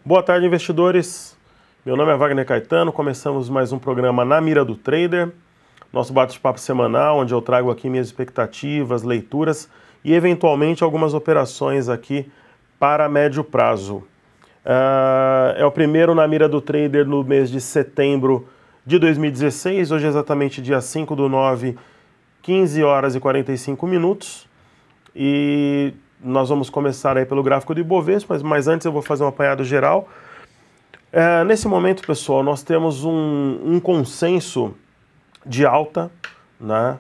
Boa tarde, investidores. Meu nome é Wagner Caetano, começamos mais um programa Na Mira do Trader, nosso bate-papo semanal, onde eu trago aqui minhas expectativas, leituras e eventualmente algumas operações aqui para médio prazo. É o primeiro Na Mira do Trader no mês de setembro de 2016, hoje é exatamente dia 5/9, 15 horas e 45 minutos. E nós vamos começar aí pelo gráfico do Ibovespa, mas antes eu vou fazer um apanhado geral. Nesse momento, pessoal, nós temos um consenso de alta, né?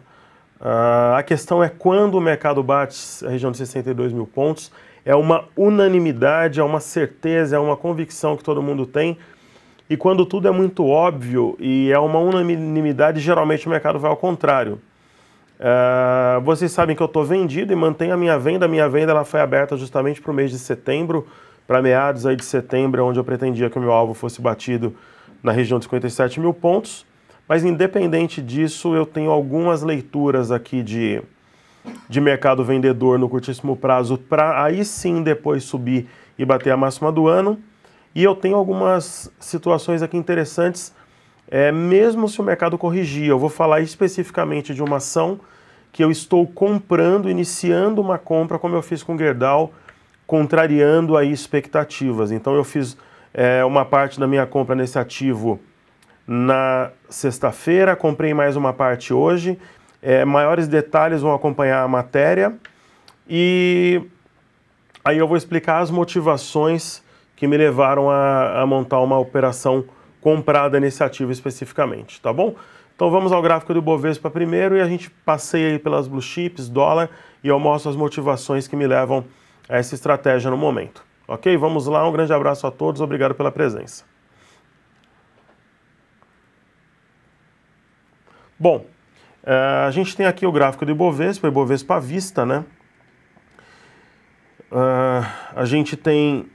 A questão é quando o mercado bate a região de 62 mil pontos. É uma unanimidade, é uma certeza, é uma convicção que todo mundo tem. E quando tudo é muito óbvio e é uma unanimidade, geralmente o mercado vai ao contrário. Vocês sabem que eu estou vendido e mantenho a minha venda. A minha venda ela foi aberta justamente para o mês de setembro, para meados aí de setembro, onde eu pretendia que o meu alvo fosse batido na região de 57 mil pontos. Mas independente disso, eu tenho algumas leituras aqui de mercado vendedor no curtíssimo prazo, para aí sim depois subir e bater a máxima do ano. E eu tenho algumas situações aqui interessantes, mesmo se o mercado corrigir. Eu vou falar especificamente de uma ação que eu estou comprando, iniciando uma compra, como eu fiz com o Gerdau, contrariando aí expectativas. Então eu fiz uma parte da minha compra nesse ativo na sexta-feira, comprei mais uma parte hoje. Maiores detalhes vão acompanhar a matéria e aí eu vou explicar as motivações que me levaram a montar uma operação comprada nesse ativo especificamente, tá bom? Então vamos ao gráfico do Ibovespa primeiro e a gente passeia aí pelas blue chips, dólar, e eu mostro as motivações que me levam a essa estratégia no momento. Ok? Vamos lá, um grande abraço a todos, obrigado pela presença. Bom, a gente tem aqui o gráfico do Ibovespa, Ibovespa à vista, né? A gente tem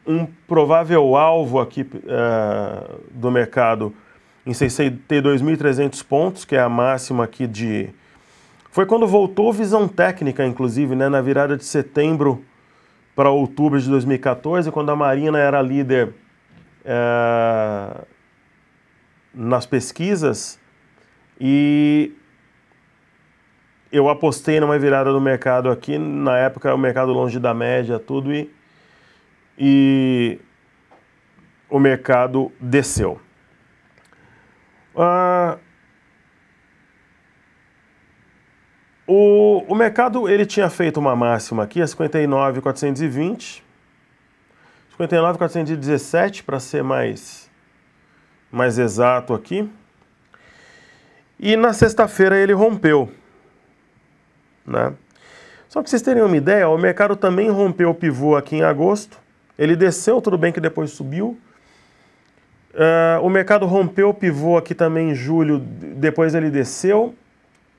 um provável alvo aqui do mercado em 62.300 pontos, que é a máxima aqui de... Foi quando voltou visão técnica, inclusive, né, na virada de setembro para outubro de 2014, quando a Marina era líder nas pesquisas, e eu apostei numa virada do mercado aqui, na época o mercado longe da média, tudo, e o mercado desceu. O mercado ele tinha feito uma máxima aqui, a 59.420, 59.417 para ser mais exato aqui. E na sexta-feira ele rompeu, né? Só para vocês terem uma ideia, o mercado também rompeu o pivô aqui em agosto. Ele desceu, tudo bem que depois subiu. O mercado rompeu o pivô aqui também em julho, depois ele desceu.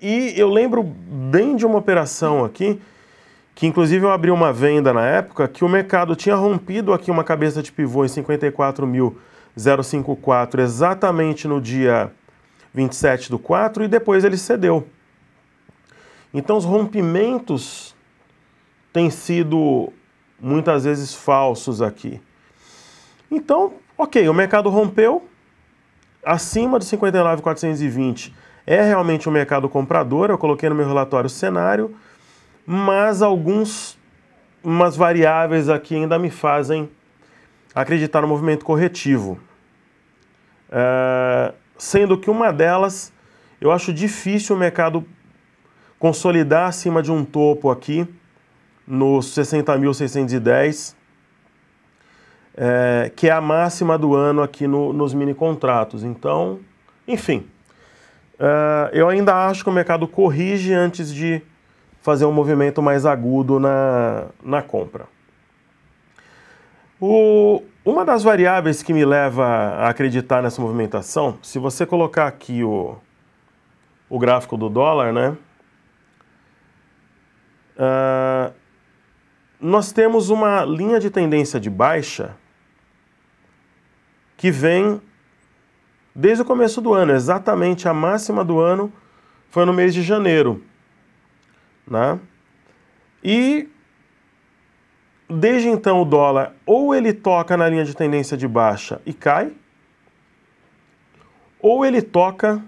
E eu lembro bem de uma operação aqui, que inclusive eu abri uma venda na época, que o mercado tinha rompido aqui uma cabeça de pivô em 54.054, exatamente no dia 27/4, e depois ele cedeu. Então os rompimentos têm sido muitas vezes falsos aqui. Então, ok, o mercado rompeu acima de 59.420, é realmente um mercado comprador, eu coloquei no meu relatório o cenário, mas umas variáveis aqui ainda me fazem acreditar no movimento corretivo. Sendo que uma delas, eu acho difícil o mercado consolidar acima de um topo aqui, nos 60.610, que é a máxima do ano aqui nos mini contratos. Então, enfim, eu ainda acho que o mercado corrige antes de fazer um movimento mais agudo na compra. Uma das variáveis que me leva a acreditar nessa movimentação, se você colocar aqui o gráfico do dólar, né? Nós temos uma linha de tendência de baixa que vem desde o começo do ano, exatamente a máxima do ano foi no mês de janeiro, né? E desde então o dólar ou ele toca na linha de tendência de baixa e cai, ou ele toca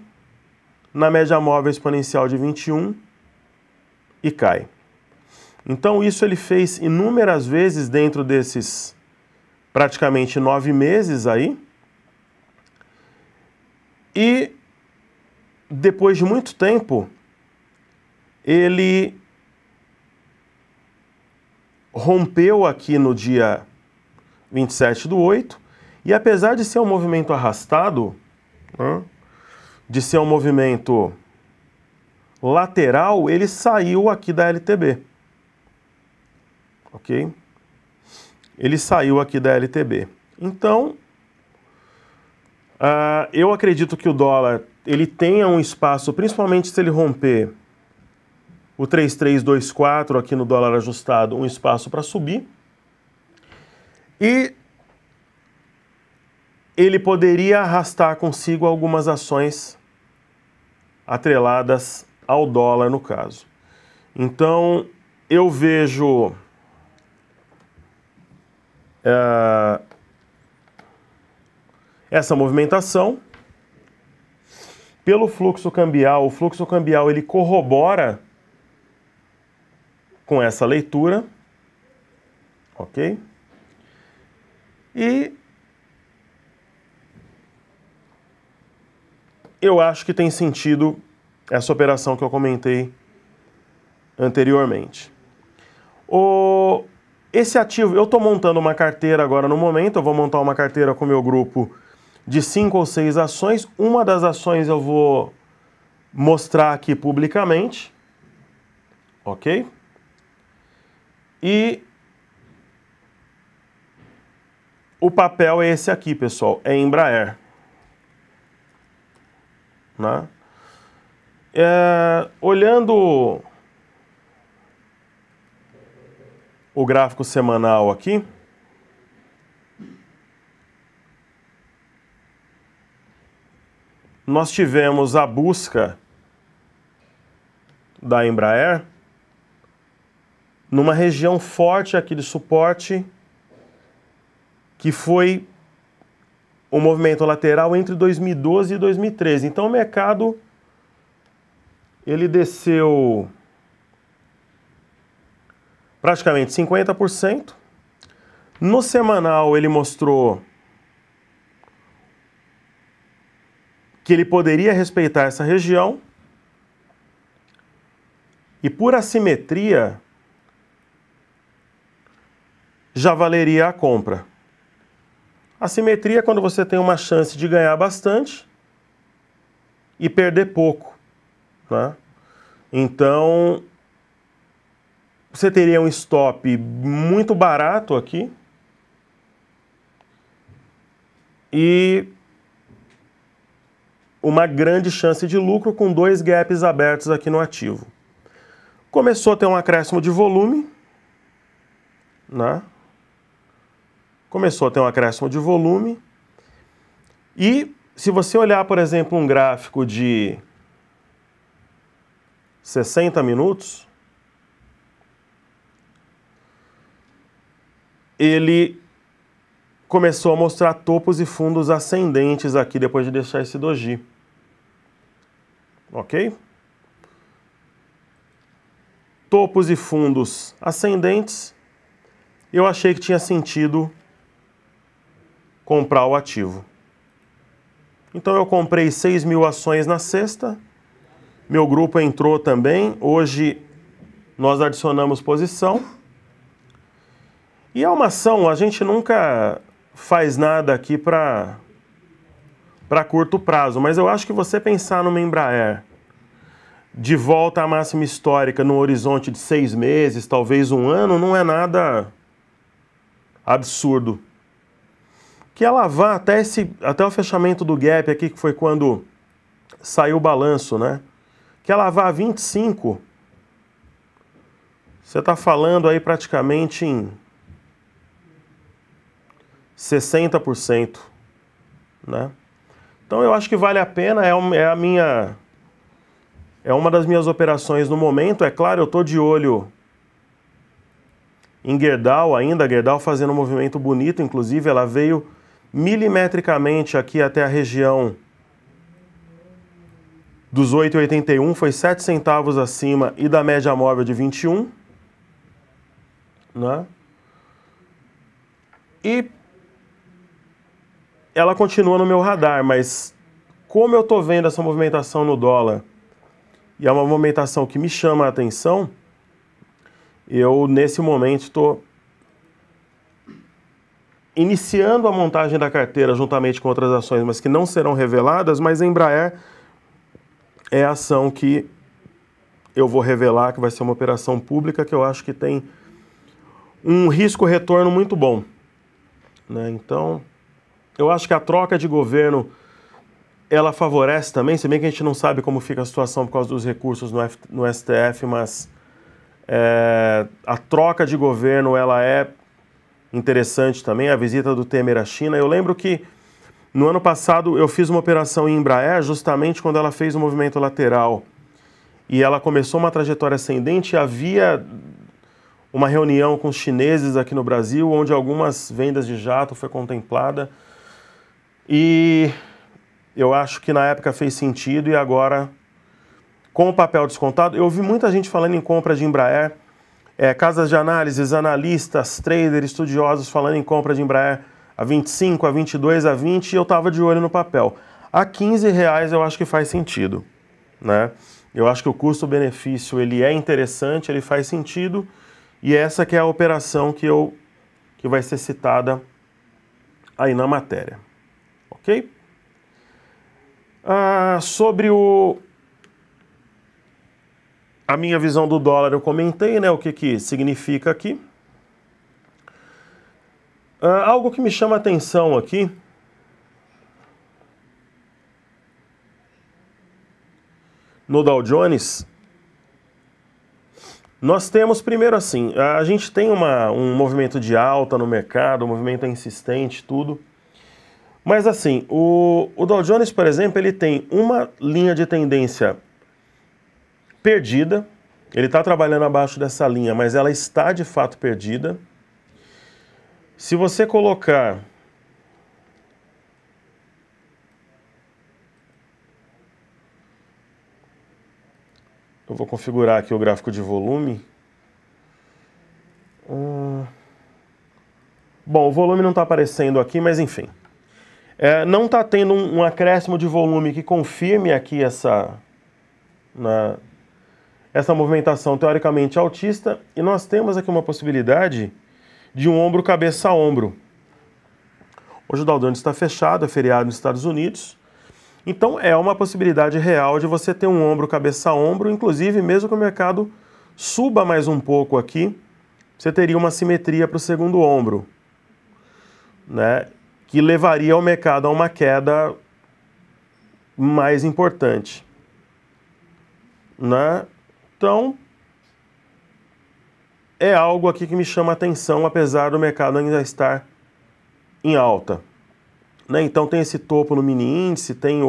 na média móvel exponencial de 21 e cai. Então isso ele fez inúmeras vezes dentro desses praticamente 9 meses aí. E depois de muito tempo, ele rompeu aqui no dia 27/8, e apesar de ser um movimento arrastado, né, de ser um movimento lateral, ele saiu aqui da LTB. Ok? Ele saiu aqui da LTB. Então, eu acredito que o dólar ele tenha um espaço, principalmente se ele romper o 3.324 aqui no dólar ajustado, um espaço para subir. E ele poderia arrastar consigo algumas ações atreladas ao dólar, no caso. Então, eu vejo essa movimentação pelo fluxo cambial. O fluxo cambial ele corrobora com essa leitura, ok? E eu acho que tem sentido essa operação que eu comentei anteriormente. Esse ativo, eu estou montando uma carteira agora no momento, eu vou montar uma carteira com o meu grupo de 5 ou 6 ações. Uma das ações eu vou mostrar aqui publicamente, ok? E o papel é esse aqui, pessoal, é Embraer. Né? Olhando o gráfico semanal aqui, nós tivemos a busca da Embraer numa região forte aqui de suporte, que foi o movimento lateral entre 2012 e 2013. Então o mercado ele desceu praticamente 50%. No semanal ele mostrou que ele poderia respeitar essa região, e por assimetria já valeria a compra. Assimetria é quando você tem uma chance de ganhar bastante e perder pouco, né? Então, você teria um stop muito barato aqui e uma grande chance de lucro com 2 gaps abertos aqui no ativo. Começou a ter um acréscimo de volume, né? Começou a ter um acréscimo de volume. E se você olhar, por exemplo, um gráfico de 60 minutos, ele começou a mostrar topos e fundos ascendentes aqui depois de deixar esse doji. Ok? Topos e fundos ascendentes. Eu achei que tinha sentido comprar o ativo. Então eu comprei 6.000 ações na sexta. Meu grupo entrou também. Hoje nós adicionamos posição. E é uma ação, a gente nunca faz nada aqui para curto prazo, mas eu acho que você pensar numa Embraer de volta à máxima histórica no horizonte de 6 meses, talvez um ano, não é nada absurdo. Que ela vá até o fechamento do gap aqui, que foi quando saiu o balanço, né? Que ela vá a 25, você está falando aí praticamente em 60%, né? Então eu acho que vale a pena, é uma das minhas operações no momento. É claro, eu estou de olho em Gerdau ainda, Gerdau fazendo um movimento bonito, inclusive ela veio milimetricamente aqui até a região dos 8,81, foi 7 centavos acima e da média móvel de 21, né? E ela continua no meu radar, mas como eu estou vendo essa movimentação no dólar, e é uma movimentação que me chama a atenção, eu nesse momento estou iniciando a montagem da carteira juntamente com outras ações, mas que não serão reveladas, mas a Embraer é a ação que eu vou revelar, que vai ser uma operação pública, que eu acho que tem um risco-retorno muito bom, né? Então, eu acho que a troca de governo, ela favorece também, se bem que a gente não sabe como fica a situação por causa dos recursos no STF, mas a troca de governo, ela é interessante também, a visita do Temer à China. Eu lembro que no ano passado eu fiz uma operação em Embraer, justamente quando ela fez um movimento lateral e ela começou uma trajetória ascendente. Havia uma reunião com os chineses aqui no Brasil, onde algumas vendas de jato foi contemplada, e eu acho que na época fez sentido, e agora, com o papel descontado, eu ouvi muita gente falando em compra de Embraer, casas de análises, analistas, traders, estudiosos falando em compra de Embraer a 25, a 22, a 20, e eu estava de olho no papel. A R$15 eu acho que faz sentido, né? Eu acho que o custo-benefício ele é interessante, ele faz sentido, e essa que é a operação que vai ser citada aí na matéria, ok? Sobre a minha visão do dólar eu comentei, né, o que significa aqui. Algo que me chama a atenção aqui no Dow Jones, nós temos primeiro assim, a gente tem um movimento de alta no mercado, um movimento insistente, tudo, mas assim, o Dow Jones, por exemplo, ele tem uma linha de tendência perdida, ele está trabalhando abaixo dessa linha, mas ela está de fato perdida. Se você colocar eu vou configurar aqui o gráfico de volume. Bom, o volume não está aparecendo aqui, mas enfim. Não está tendo um acréscimo de volume que confirme aqui essa movimentação teoricamente altista, e nós temos aqui uma possibilidade de um ombro cabeça a ombro. Hoje o Dow Jones está fechado, é feriado nos Estados Unidos, então é uma possibilidade real de você ter um ombro cabeça a ombro, inclusive mesmo que o mercado suba mais um pouco aqui, você teria uma simetria para o segundo ombro, né, que levaria o mercado a uma queda mais importante, né? Então, é algo aqui que me chama a atenção, apesar do mercado ainda estar em alta, né? Então tem esse topo no mini índice, tem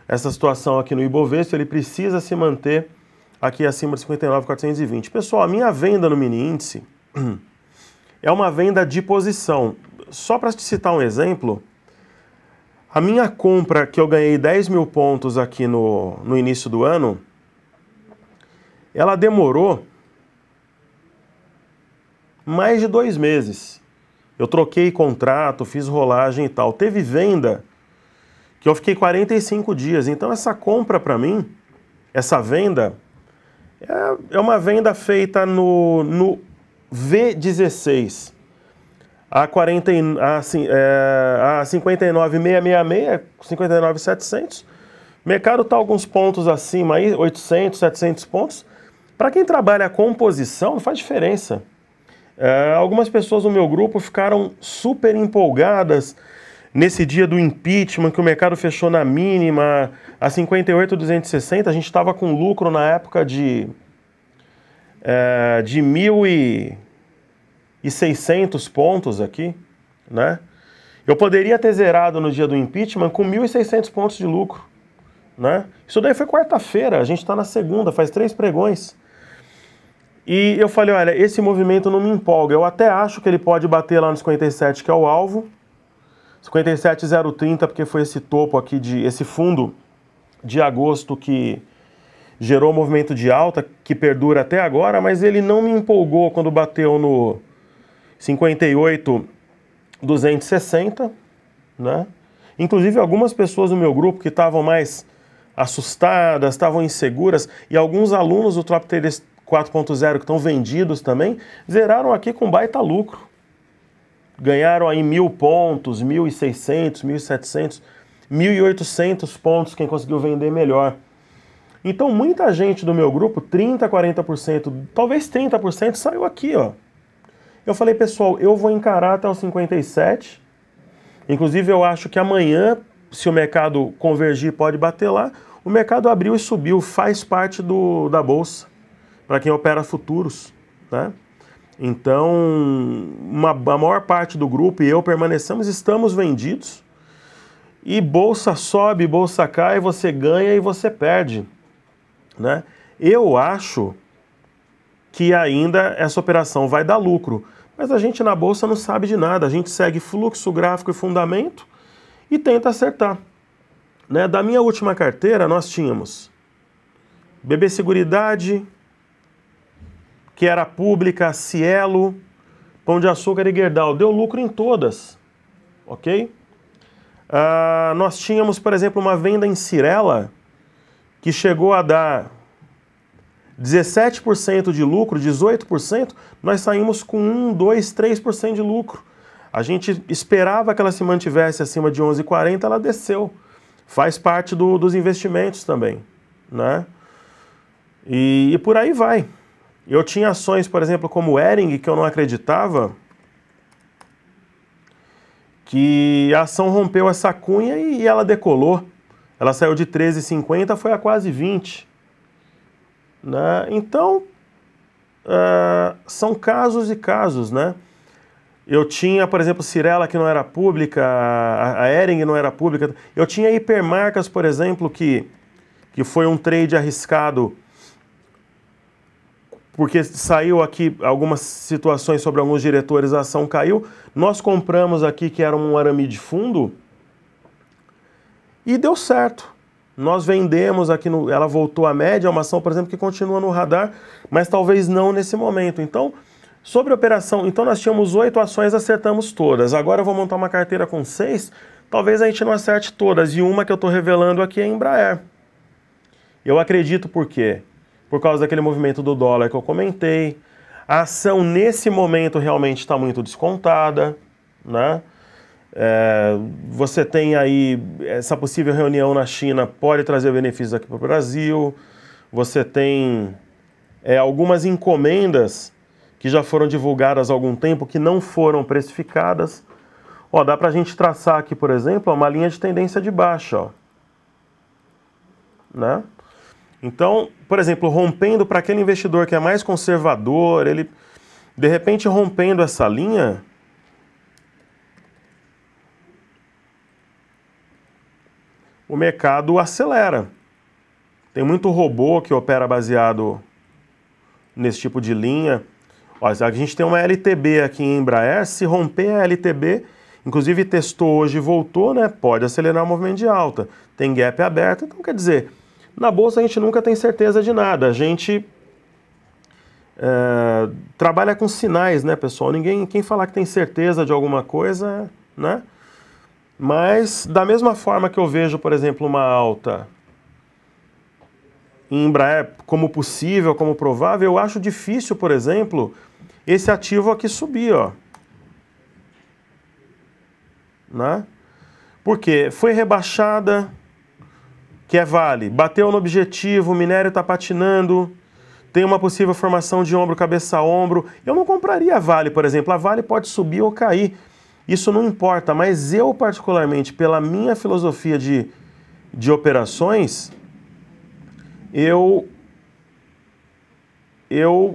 essa situação aqui no Ibovespa, ele precisa se manter aqui acima de 59.420. Pessoal, a minha venda no mini índice é uma venda de posição. Só para te citar um exemplo, a minha compra que eu ganhei 10 mil pontos aqui no início do ano, ela demorou mais de 2 meses. Eu troquei contrato, fiz rolagem e tal. Teve venda que eu fiquei 45 dias. Então essa compra para mim, essa venda, é uma venda feita no V16 a 59.666, 59.700. O mercado está alguns pontos acima aí, 800, 700 pontos. Para quem trabalha com posição, não faz diferença. Algumas pessoas no meu grupo ficaram super empolgadas nesse dia do impeachment, que o mercado fechou na mínima, a 58.260, a gente estava com lucro na época de 1.600 pontos aqui, né? Eu poderia ter zerado no dia do impeachment com 1.600 pontos de lucro, né? Isso daí foi quarta-feira, a gente está na segunda, faz 3 pregões. E eu falei, olha, esse movimento não me empolga. Eu até acho que ele pode bater lá no 57, que é o alvo. 57,030, porque foi esse topo aqui, esse fundo de agosto que gerou um movimento de alta, que perdura até agora, mas ele não me empolgou quando bateu no 58,260, né? Inclusive algumas pessoas no meu grupo que estavam mais assustadas, estavam inseguras, e alguns alunos do Top Traders 4.0 que estão vendidos também, zeraram aqui com baita lucro. Ganharam aí 1.000 pontos, 1.600, 1.700, 1.800 pontos quem conseguiu vender melhor. Então muita gente do meu grupo, 30%, 40%, talvez 30% saiu aqui, ó. Eu falei, pessoal, eu vou encarar até os 57. Inclusive eu acho que amanhã, se o mercado convergir, pode bater lá. O mercado abriu e subiu, faz parte da bolsa, para quem opera futuros, né? Então, a maior parte do grupo e eu permanecemos, estamos vendidos. E bolsa sobe, bolsa cai, você ganha e você perde, né? Eu acho que ainda essa operação vai dar lucro, mas a gente na bolsa não sabe de nada. A gente segue fluxo, gráfico e fundamento e tenta acertar, né? Da minha última carteira, nós tínhamos BB Seguridade, que era Pública, Cielo, Pão de Açúcar e Gerdau. Deu lucro em todas, ok? Nós tínhamos, por exemplo, uma venda em Cyrela que chegou a dar 17% de lucro, 18%, nós saímos com 1, 2, 3% de lucro. A gente esperava que ela se mantivesse acima de 11,40, ela desceu. Faz parte dos investimentos também, né? E por aí vai. Eu tinha ações, por exemplo, como Hering, que eu não acreditava, que a ação rompeu essa cunha e ela decolou. Ela saiu de 13,50, foi a quase 20. Né? Então, são casos e casos, né? Eu tinha, por exemplo, Cyrela, que não era pública, a Hering não era pública. Eu tinha Hipermarcas, por exemplo, que foi um trade arriscado, porque saiu aqui algumas situações sobre alguns diretores, a ação caiu. Nós compramos aqui, que era um arame de fundo, e deu certo. Nós vendemos aqui, ela voltou à média, uma ação, por exemplo, que continua no radar, mas talvez não nesse momento. Então, sobre a operação, então nós tínhamos 8 ações, acertamos todas. Agora eu vou montar uma carteira com 6, talvez a gente não acerte todas. E uma que eu estou revelando aqui é a Embraer. Eu acredito por quê? Por causa daquele movimento do dólar que eu comentei. A ação nesse momento realmente está muito descontada, né? Você tem aí essa possível reunião na China, pode trazer benefícios aqui para o Brasil. Você tem algumas encomendas que já foram divulgadas há algum tempo, que não foram precificadas. Ó, dá para a gente traçar aqui, por exemplo, uma linha de tendência de baixa, ó, né? Então, por exemplo, rompendo para aquele investidor que é mais conservador, ele, de repente, rompendo essa linha, o mercado acelera. Tem muito robô que opera baseado nesse tipo de linha. Ó, a gente tem uma LTB aqui em Embraer, se romper a LTB, inclusive testou hoje e voltou, né? Pode acelerar o movimento de alta. Tem gap aberto, então quer dizer, na bolsa a gente nunca tem certeza de nada. A gente trabalha com sinais, né, pessoal? Quem falar que tem certeza de alguma coisa, né? Mas da mesma forma que eu vejo, por exemplo, uma alta em Embraer como possível, como provável, eu acho difícil, por exemplo, esse ativo aqui subir, ó. Né? Porque foi rebaixada, que é Vale, bateu no objetivo, o minério está patinando, tem uma possível formação de ombro, cabeça a ombro. Eu não compraria a Vale, por exemplo. A Vale pode subir ou cair. Isso não importa, mas eu, particularmente, pela minha filosofia de operações, eu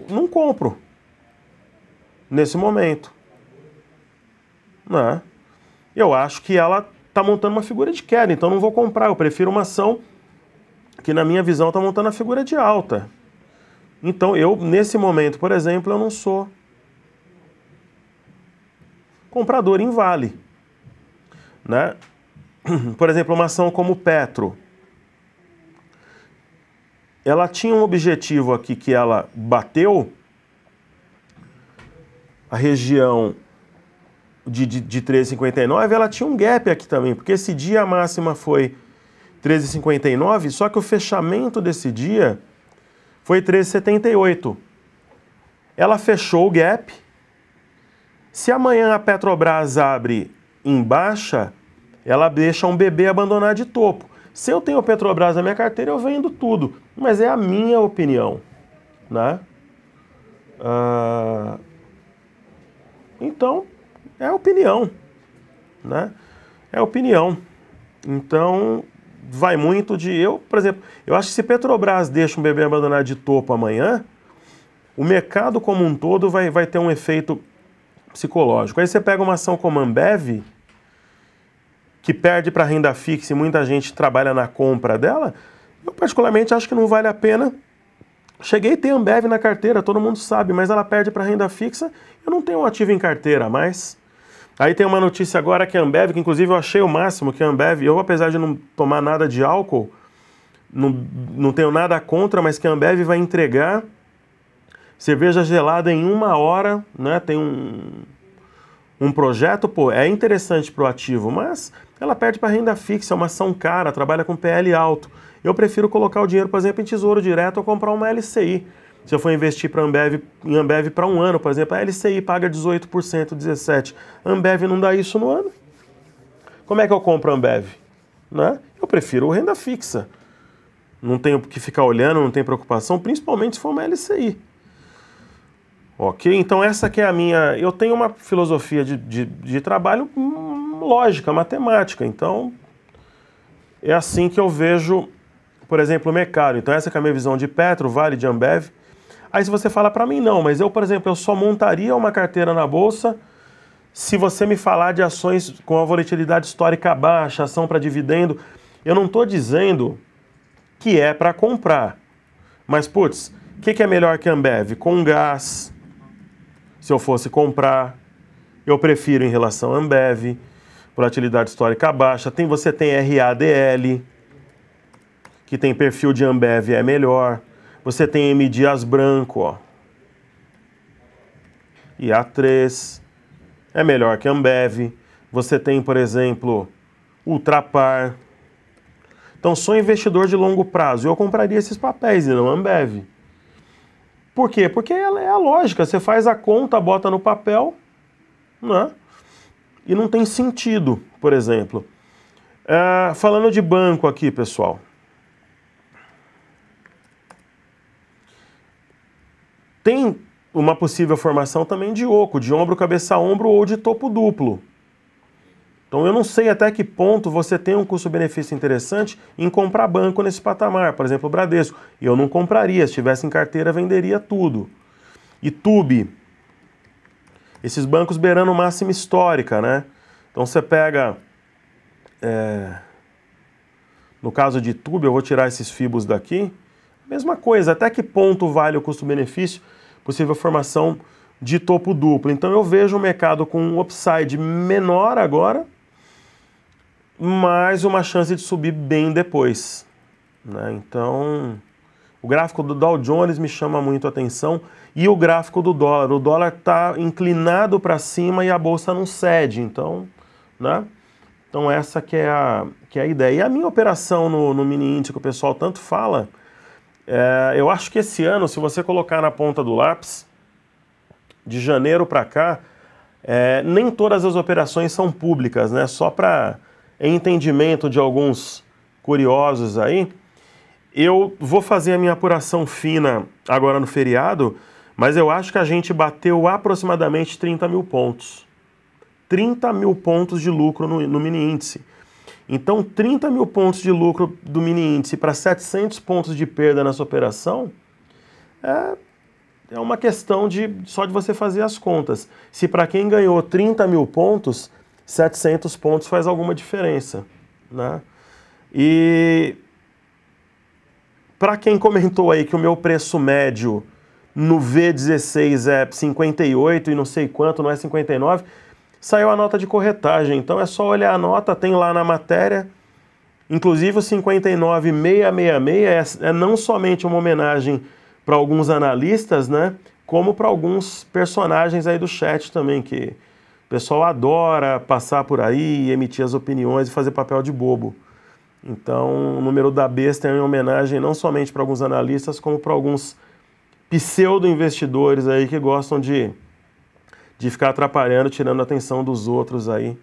não compro nesse momento. Né? Eu acho que ela está montando uma figura de queda, então não vou comprar. Eu prefiro uma ação que, na minha visão, está montando a figura de alta. Então, eu, nesse momento, por exemplo, eu não sou comprador em Vale, né? Por exemplo, uma ação como Petro, ela tinha um objetivo aqui que ela bateu a região de 13,59, ela tinha um gap aqui também, porque esse dia a máxima foi 13,59, só que o fechamento desse dia foi 13,78. Ela fechou o gap. Se amanhã a Petrobras abre em baixa, ela deixa um bebê abandonar de topo. Se eu tenho Petrobras na minha carteira, eu vendo tudo. Mas é a minha opinião, né? Então, é opinião, né? É opinião. Então, vai muito de... por exemplo, eu acho que se Petrobras deixa um bebê abandonar de topo amanhã, o mercado como um todo vai ter um efeito psicológico. Aí você pega uma ação como a Ambev, que perde para renda fixa e muita gente trabalha na compra dela, eu particularmente acho que não vale a pena. Cheguei a ter Ambev na carteira, todo mundo sabe, mas ela perde para renda fixa, eu não tenho um ativo em carteira mais. Aí tem uma notícia agora que a Ambev, que inclusive eu achei o máximo, que a Ambev, eu apesar de não tomar nada de álcool, não tenho nada contra, mas que a Ambev vai entregar cerveja gelada em 1 hora, né? Tem um projeto, pô, é interessante para o ativo, mas ela perde para renda fixa, é uma ação cara, trabalha com PL alto. Eu prefiro colocar o dinheiro, por exemplo, em tesouro direto ou comprar uma LCI. Se eu for investir em Ambev para 1 ano, por exemplo, a LCI paga 18%, 17%. A Ambev não dá isso no ano. Como é que eu compro a Ambev? Né? Eu prefiro renda fixa. Não tenho que ficar olhando, não tem preocupação, principalmente se for uma LCI. Ok? Então essa que é a minha... Eu tenho uma filosofia de trabalho lógica, matemática. Então é assim que eu vejo, por exemplo, o mercado. Então essa que é a minha visão de Petro, Vale, de Ambev. Aí se você fala para mim, não, mas eu, por exemplo, eu só montaria uma carteira na Bolsa se você me falar de ações com a volatilidade histórica baixa, ação para dividendo. Eu não estou dizendo que é para comprar. Mas, putz, o que é melhor que a Ambev? Com gás, se eu fosse comprar, eu prefiro em relação a Ambev, volatilidade histórica baixa. Você tem RADL, que tem perfil de Ambev, é melhor. Você tem M Dias Branco, ó. E A3 é melhor que Ambev. Você tem, por exemplo, Ultrapar. Então, sou investidor de longo prazo. Eu compraria esses papéis e não Ambev. Por quê? Porque é a lógica. Você faz a conta, bota no papel, né? E não tem sentido, por exemplo. Falando de banco aqui, pessoal. Tem uma possível formação também de oco, de ombro, cabeça, ombro ou de topo duplo. Então eu não sei até que ponto você tem um custo-benefício interessante em comprar banco nesse patamar, por exemplo, o Bradesco. Eu não compraria, se tivesse em carteira, venderia tudo. E Tube, esses bancos beirando máxima histórica, né? Então você pega, no caso de Tube, eu vou tirar esses fibos daqui, mesma coisa, até que ponto vale o custo-benefício, possível formação de topo duplo. Então eu vejo o mercado com um upside menor agora, mas uma chance de subir bem depois, né? Então, o gráfico do Dow Jones me chama muito a atenção e o gráfico do dólar. O dólar está inclinado para cima e a bolsa não cede, então, né? Então essa que é a ideia. E a minha operação no mini índice que o pessoal tanto fala, eu acho que esse ano, se você colocar na ponta do lápis, de janeiro para cá, nem todas as operações são públicas, né? Só para entendimento de alguns curiosos aí, eu vou fazer a minha apuração fina agora no feriado, mas eu acho que a gente bateu aproximadamente 30 mil pontos. 30 mil pontos de lucro no mini índice. Então, 30 mil pontos de lucro do mini índice para 700 pontos de perda nessa operação é uma questão só de você fazer as contas. Se para quem ganhou 30 mil pontos, 700 pontos faz alguma diferença, né? E para quem comentou aí que o meu preço médio no V16 é 58 e não sei quanto, não é 59, saiu a nota de corretagem. Então é só olhar a nota, tem lá na matéria. Inclusive o 59666 é não somente uma homenagem para alguns analistas, né, como para alguns personagens aí do chat também, que o pessoal adora passar por aí, emitir as opiniões e fazer papel de bobo. Então o número da besta é em homenagem não somente para alguns analistas, como para alguns pseudo-investidores aí que gostam de ficar atrapalhando, tirando a atenção dos outros aí.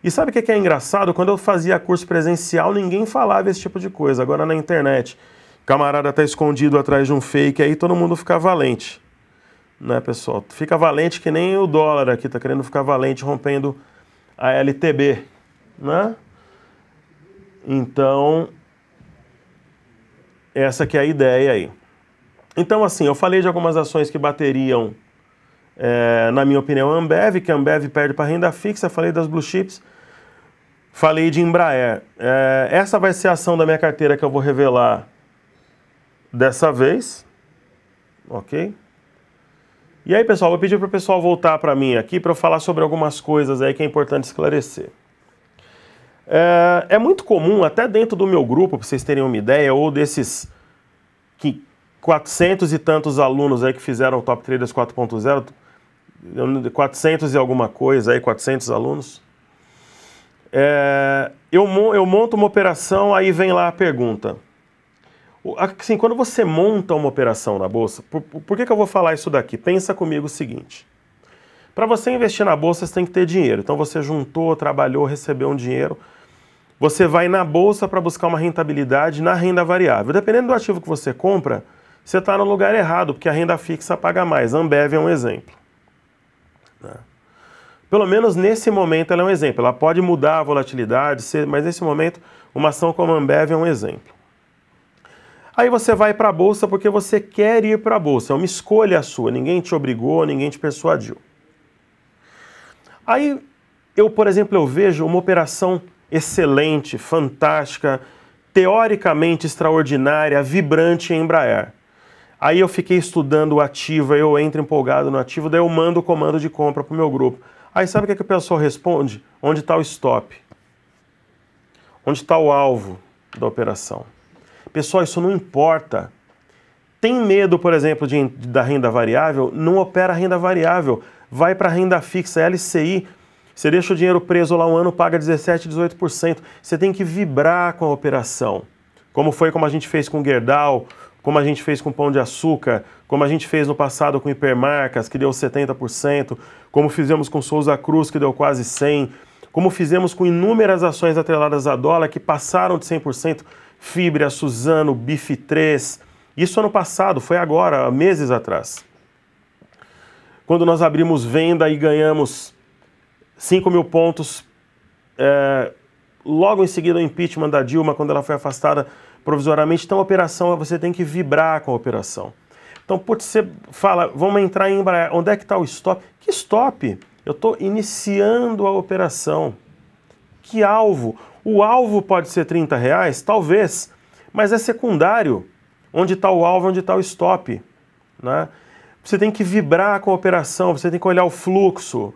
E sabe o que é engraçado? Quando eu fazia curso presencial, ninguém falava esse tipo de coisa. Agora na internet, o camarada tá escondido atrás de um fake aí, todo mundo fica valente. Né, pessoal? Fica valente que nem o dólar aqui, tá querendo ficar valente rompendo a LTB, né? Então, essa que é a ideia aí. Então, assim, eu falei de algumas ações que bateriam, na minha opinião, a Ambev, que a Ambev perde para renda fixa, falei das blue chips, falei de Embraer. Essa vai ser a ação da minha carteira que eu vou revelar dessa vez, ok? E aí, pessoal, vou pedir para o pessoal voltar para mim aqui para eu falar sobre algumas coisas aí que é importante esclarecer. É muito comum, até dentro do meu grupo, para vocês terem uma ideia, ou desses 400 e tantos alunos aí que fizeram o Top Traders 4.0, 400 e alguma coisa aí, 400 alunos. Eu monto uma operação, aí vem lá a pergunta. Assim, quando você monta uma operação na bolsa, por que eu vou falar isso daqui? Pensa comigo o seguinte. Para você investir na bolsa, você tem que ter dinheiro. Então você juntou, trabalhou, recebeu um dinheiro. Você vai na bolsa para buscar uma rentabilidade na renda variável. Dependendo do ativo que você compra, você está no lugar errado, porque a renda fixa paga mais. A Ambev é um exemplo. Pelo menos nesse momento ela é um exemplo. Ela pode mudar a volatilidade, mas nesse momento uma ação como a Ambev é um exemplo. Aí você vai para a bolsa porque você quer ir para a bolsa. É uma escolha sua. Ninguém te obrigou, ninguém te persuadiu. Aí por exemplo, eu vejo uma operação excelente, fantástica, teoricamente extraordinária, vibrante em Embraer. Aí eu fiquei estudando o ativo, aí eu entro empolgado no ativo, daí eu mando o comando de compra para o meu grupo. Aí sabe o que o pessoal responde? Onde está o stop? Onde está o alvo da operação? Pessoal, isso não importa. Tem medo, por exemplo, da renda variável? Não opera a renda variável. Vai para a renda fixa, LCI. Você deixa o dinheiro preso lá um ano, paga 17%, 18%. Você tem que vibrar com a operação. Como a gente fez com o Gerdau, como a gente fez com o Pão de Açúcar, como a gente fez no passado com Hipermarcas, que deu 70%, como fizemos com Souza Cruz, que deu quase 100%, como fizemos com inúmeras ações atreladas a dólar, que passaram de 100%, Fibra, Suzano, BIF3. Isso ano passado, foi agora, meses atrás. Quando nós abrimos venda e ganhamos 5 mil pontos, logo em seguida o impeachment da Dilma, quando ela foi afastada provisoriamente. Então a operação, você tem que vibrar com a operação. Então, putz, você fala, vamos entrar em Embraer, onde é que está o stop? Que stop? Eu estou iniciando a operação. Que alvo? O alvo pode ser R$30? Talvez, mas é secundário. Onde está o alvo, onde está o stop, né? Você tem que vibrar com a operação, você tem que olhar o fluxo,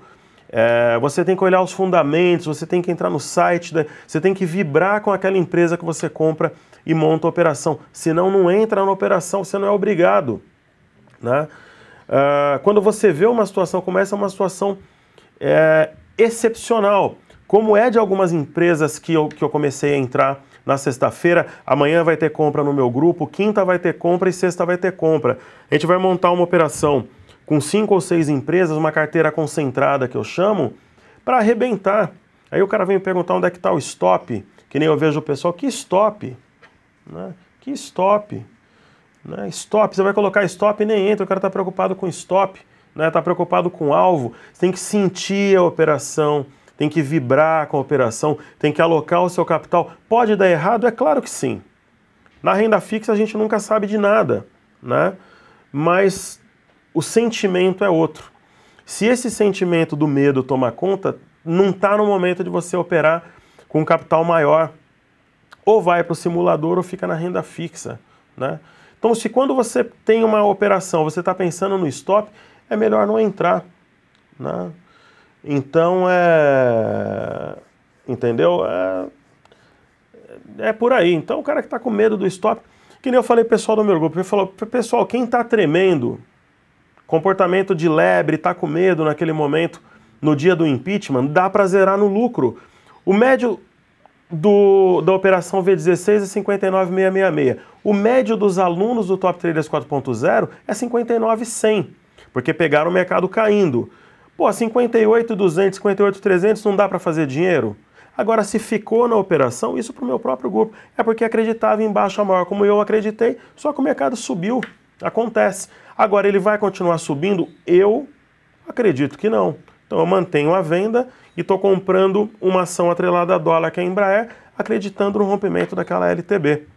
você tem que olhar os fundamentos, você tem que entrar no site, você tem que vibrar com aquela empresa que você compra e monta a operação. Senão não entra na operação, você não é obrigado, né? Quando você vê uma situação como essa, é uma situação excepcional, como é de algumas empresas que eu comecei a entrar na sexta-feira. Amanhã vai ter compra no meu grupo, quinta vai ter compra e sexta vai ter compra. A gente vai montar uma operação com 5 ou 6 empresas, uma carteira concentrada que eu chamo, para arrebentar. Aí o cara vem me perguntar onde é que está o stop, que nem eu vejo o pessoal, que stop? Né? Que stop? Né? Stop, você vai colocar stop e nem entra, o cara está preocupado com stop, né? Está preocupado com alvo, você tem que sentir a operação, tem que vibrar com a operação, tem que alocar o seu capital. Pode dar errado? É claro que sim. Na renda fixa a gente nunca sabe de nada, né? Mas o sentimento é outro. Se esse sentimento do medo tomar conta, não está no momento de você operar com um capital maior. Ou vai para o simulador ou fica na renda fixa, né? Então, se quando você tem uma operação, você está pensando no stop, é melhor não entrar, né? Então, entendeu? É por aí. Então, o cara que está com medo do stop, que nem eu falei pro pessoal do meu grupo, ele falou, pessoal, quem está tremendo, comportamento de lebre, está com medo naquele momento, no dia do impeachment, dá para zerar no lucro. O médio da operação V16 é 59,666. O médio dos alunos do Top Traders 4.0 é 59,100, porque pegaram o mercado caindo. Pô, 58,200, 58,300 não dá para fazer dinheiro? Agora, se ficou na operação, isso para o meu próprio grupo, é porque acreditava em baixa maior, como eu acreditei, só que o mercado subiu. Acontece. Agora, ele vai continuar subindo? Eu acredito que não. Então, eu mantenho a venda e estou comprando uma ação atrelada a dólar, que é a Embraer, acreditando no rompimento daquela LTB.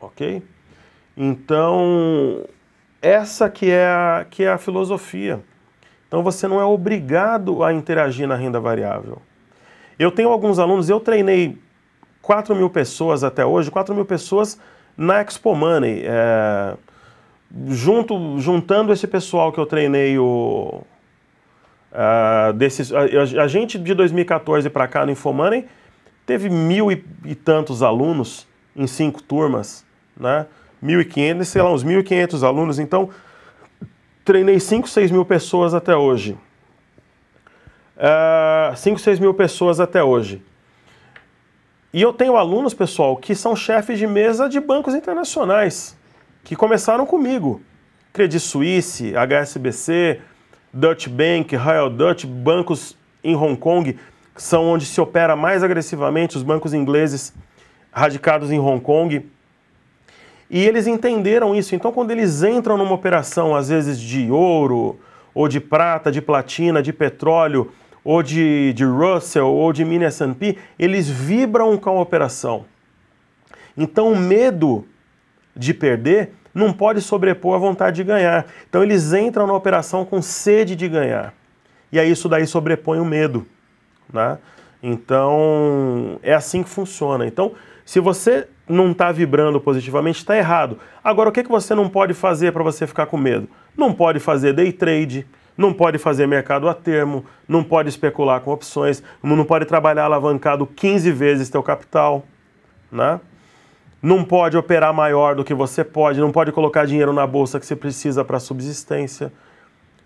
Ok? Então, essa que é a filosofia. Então, você não é obrigado a interagir na renda variável. Eu tenho alguns alunos, eu treinei 4 mil pessoas até hoje, 4 mil pessoas na Expo Money. Juntando esse pessoal que eu treinei, a gente de 2014 para cá no InfoMoney teve 1.000 e tantos alunos em 5 turmas, né? 1.500, sei lá, uns 1.500 alunos. Então, treinei 5, 6 mil pessoas até hoje. 5, 6 mil pessoas até hoje. E eu tenho alunos, pessoal, que são chefes de mesa de bancos internacionais, que começaram comigo. Credit Suisse, HSBC, Dutch Bank, Royal Dutch, bancos em Hong Kong, que são onde se opera mais agressivamente, os bancos ingleses radicados em Hong Kong. E eles entenderam isso. Então, quando eles entram numa operação, às vezes de ouro, ou de prata, de platina, de petróleo, ou de Russell, ou de Mini S&P, eles vibram com a operação. Então, o medo de perder não pode sobrepor a vontade de ganhar. Então, eles entram na operação com sede de ganhar. E aí, isso daí sobrepõe o medo, né? Então, é assim que funciona. Então, se você não está vibrando positivamente, está errado. Agora, o que você não pode fazer para você ficar com medo? Não pode fazer day trade, não pode fazer mercado a termo, não pode especular com opções, não pode trabalhar alavancado 15 vezes teu capital, né? Não pode operar maior do que você pode, não pode colocar dinheiro na bolsa que você precisa para subsistência,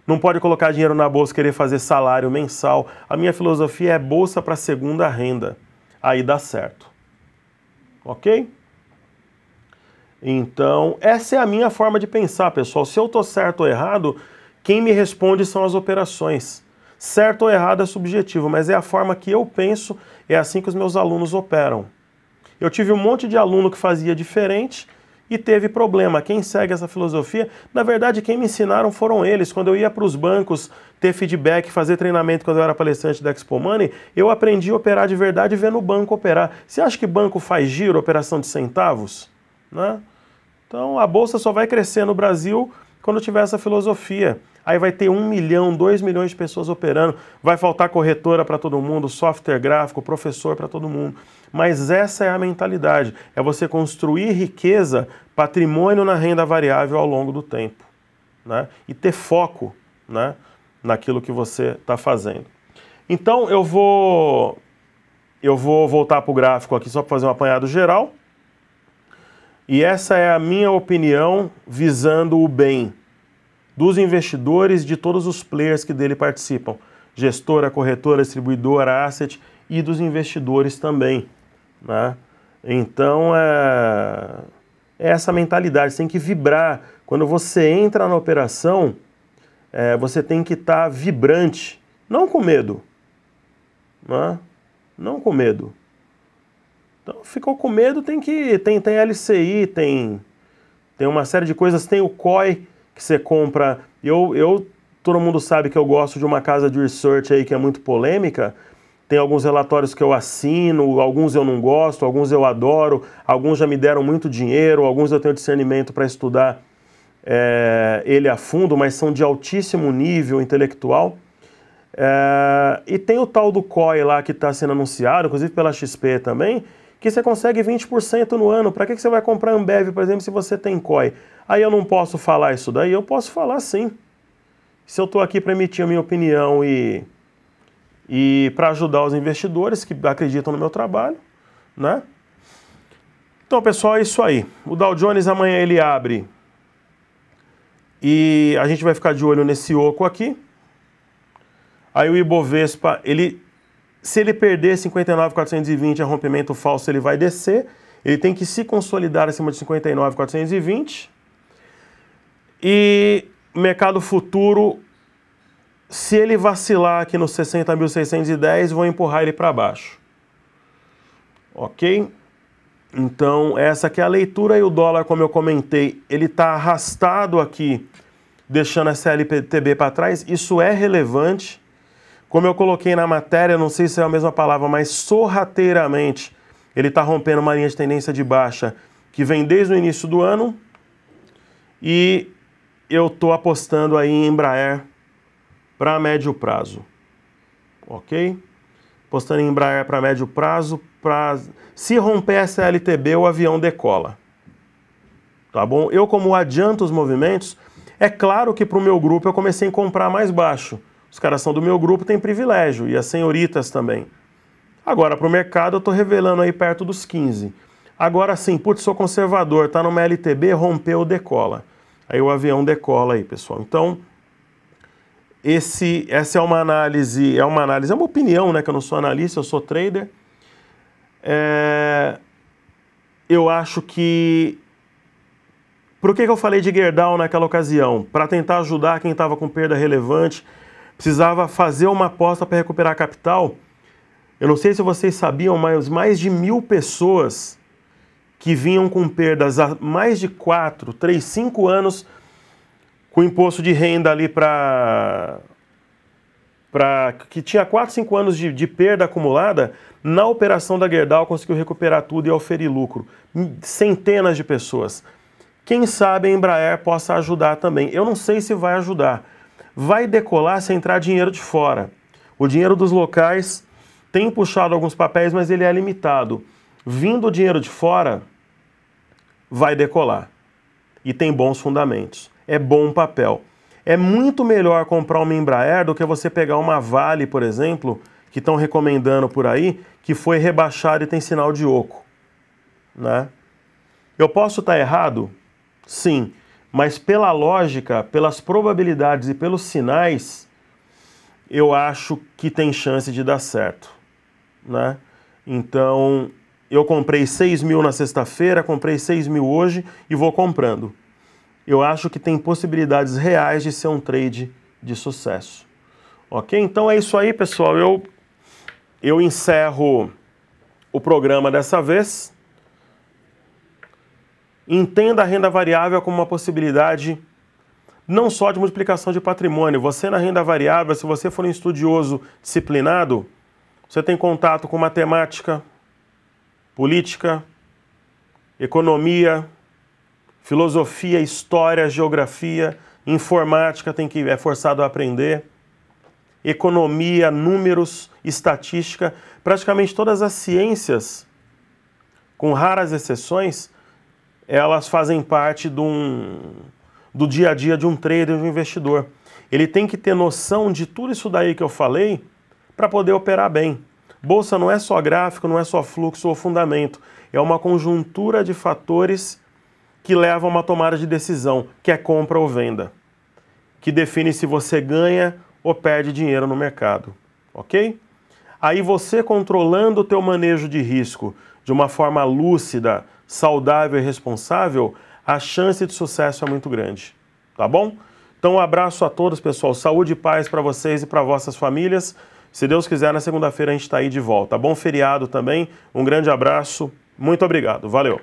não pode colocar dinheiro na bolsa e querer fazer salário mensal. A minha filosofia é bolsa para segunda renda. Aí dá certo. Ok? Então, essa é a minha forma de pensar, pessoal. Se eu estou certo ou errado, quem me responde são as operações. Certo ou errado é subjetivo, mas é a forma que eu penso, é assim que os meus alunos operam. Eu tive um monte de aluno que fazia diferente e teve problema. Quem segue essa filosofia, na verdade, quem me ensinaram foram eles. Quando eu ia para os bancos ter feedback, fazer treinamento quando eu era palestrante da Expo Money, eu aprendi a operar de verdade vendo o banco operar. Você acha que banco faz giro, operação de centavos? Né? Então, a bolsa só vai crescer no Brasil quando tiver essa filosofia. Aí vai ter 1 milhão, 2 milhões de pessoas operando, vai faltar corretora para todo mundo, software gráfico, professor para todo mundo. Mas essa é a mentalidade, é você construir riqueza, patrimônio na renda variável ao longo do tempo, né? E ter foco, né, naquilo que você está fazendo. Então eu vou voltar para o gráfico aqui só para fazer um apanhado geral. E essa é a minha opinião visando o bem dos investidores, de todos os players que dele participam. Gestora, corretora, distribuidora, asset e dos investidores também, né? Então, é essa mentalidade, você tem que vibrar. Quando você entra na operação, você tem que estar vibrante, não com medo, né? Não com medo. Então, ficou com medo, tem LCI, tem uma série de coisas, tem o COI, que você compra. Todo mundo sabe que eu gosto de uma casa de research aí que é muito polêmica. Tem alguns relatórios que eu assino, alguns eu não gosto, alguns eu adoro, alguns já me deram muito dinheiro, alguns eu tenho discernimento para estudar ele a fundo, mas são de altíssimo nível intelectual. E tem o tal do COI lá que está sendo anunciado, inclusive pela XP também, que você consegue 20% no ano. Para que você vai comprar Ambev, por exemplo, se você tem COI? Aí eu não posso falar isso daí? Eu posso falar sim. Se eu estou aqui para emitir a minha opinião e para ajudar os investidores que acreditam no meu trabalho, né? Então, pessoal, é isso aí. O Dow Jones amanhã ele abre e a gente vai ficar de olho nesse oco aqui. Aí o Ibovespa, se ele perder 59.420, é rompimento falso, ele vai descer. Ele tem que se consolidar acima de 59.420. E mercado futuro, se ele vacilar aqui nos 60.610, vou empurrar ele para baixo. Ok? Então, essa aqui é a leitura. E o dólar, como eu comentei, ele está arrastado aqui, deixando a CLTB para trás. Isso é relevante. Como eu coloquei na matéria, não sei se é a mesma palavra, mas sorrateiramente, ele está rompendo uma linha de tendência de baixa que vem desde o início do ano. E eu estou apostando aí em Embraer para médio prazo. Ok? Apostando em Embraer para médio prazo. Se romper a CLTB, o avião decola. Tá bom? Eu, como adianto os movimentos, é claro que para o meu grupo eu comecei a comprar mais baixo. Os caras são do meu grupo, tem privilégio, e as senhoritas também. Agora, para o mercado, eu estou revelando aí perto dos 15. Agora sim, putz, sou conservador, tá numa LTB, rompeu, decola. Aí o avião decola aí, pessoal. Então, essa é uma análise, é uma opinião, né, que eu não sou analista, eu sou trader. Eu acho que... Por que eu falei de Gerdau naquela ocasião? Para tentar ajudar quem estava com perda relevante, precisava fazer uma aposta para recuperar capital. Eu não sei se vocês sabiam, mas mais de 1.000 pessoas que vinham com perdas há mais de 4, 3, 5 anos com imposto de renda ali que tinha 4, 5 anos de perda acumulada, na operação da Gerdau conseguiu recuperar tudo e oferir lucro. Centenas de pessoas. Quem sabe a Embraer possa ajudar também. Eu não sei se vai ajudar. Vai decolar se entrar dinheiro de fora. O dinheiro dos locais tem puxado alguns papéis, mas ele é limitado. Vindo o dinheiro de fora, vai decolar. E tem bons fundamentos. É bom papel. É muito melhor comprar uma Embraer do que você pegar uma Vale, por exemplo, que estão recomendando por aí, que foi rebaixada e tem sinal de oco. Né? Eu posso estar errado? Sim. Mas pela lógica, pelas probabilidades e pelos sinais, eu acho que tem chance de dar certo. Né? Então, eu comprei 6.000 na sexta-feira, comprei 6.000 hoje e vou comprando. Eu acho que tem possibilidades reais de ser um trade de sucesso. Ok? Então é isso aí, pessoal. Eu encerro o programa dessa vez. Entenda a renda variável como uma possibilidade não só de multiplicação de patrimônio. Você na renda variável, se você for um estudioso disciplinado, você tem contato com matemática, política, economia, filosofia, história, geografia, informática, é forçado a aprender, economia, números, estatística, praticamente todas as ciências, com raras exceções, elas fazem parte do dia a dia de um trader, de um investidor. Ele tem que ter noção de tudo isso daí que eu falei para poder operar bem. Bolsa não é só gráfico, não é só fluxo ou fundamento. É uma conjuntura de fatores que levam a uma tomada de decisão, que é compra ou venda, que define se você ganha ou perde dinheiro no mercado. Ok? Aí você controlando o teu manejo de risco de uma forma lúcida, saudável e responsável, a chance de sucesso é muito grande, tá bom? Então um abraço a todos, pessoal, saúde e paz para vocês e para vossas famílias. Se Deus quiser, na segunda-feira a gente está aí de volta. Bom feriado também, um grande abraço, muito obrigado, valeu!